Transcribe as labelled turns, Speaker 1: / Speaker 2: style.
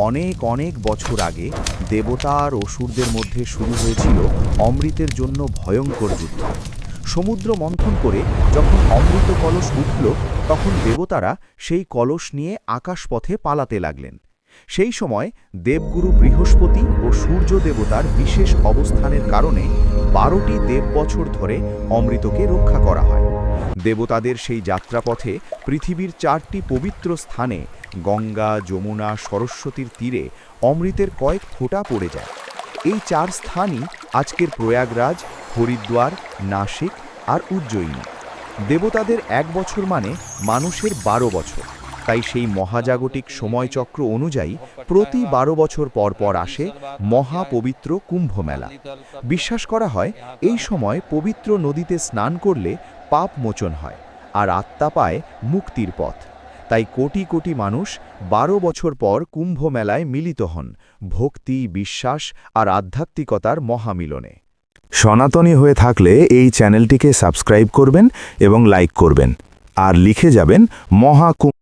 Speaker 1: অনেক অনেক বছর আগে দেবতা আর অসুরদের মধ্যে শুরু হয়েছিল অমৃতের জন্য ভয়ঙ্কর যুদ্ধ। সমুদ্র মন্থন করে যখন অমৃত কলস উঠল, তখন দেবতারা সেই কলস নিয়ে আকাশপথে পালাতে লাগলেন। সেই সময় দেবগুরু বৃহস্পতি ও সূর্য দেবতার বিশেষ অবস্থানের কারণে 12টি দেব বছর ধরে অমৃতকে রক্ষা করা হয়। দেবতাদের সেই যাত্রাপথে পৃথিবীর 4টি পবিত্র স্থানে গঙ্গা, যমুনা, সরস্বতীর তীরে অমৃতের কয়েক ফোঁটা পড়ে যায়। এই 4 স্থানই আজকের প্রয়াগরাজ, হরিদ্বার, নাসিক আর উজ্জয়িনী। দেবতাদের 1 বছর মানে মানুষের 12 বছর, তাই সেই মহাজাগতিক সময়চক্র অনুযায়ী প্রতি 12 বছর পর পর আসে মহাপবিত্র কুম্ভ মেলা। বিশ্বাস করা হয় এই সময় পবিত্র নদীতে স্নান করলে পাপ মোচন হয় আর আত্মা পায় মুক্তির পথ। তাই কোটি কোটি মানুষ 12 বছর পর কুম্ভ মেলায় মিলিত হন ভক্তি, বিশ্বাস আর আধ্যাত্মিকতার মহামিলনে। সনাতনী হয়ে থাকলে এই চ্যানেলটিকে সাবস্ক্রাইব করবেন এবং লাইক করবেন আর লিখে যাবেন মহাকুম্ভ।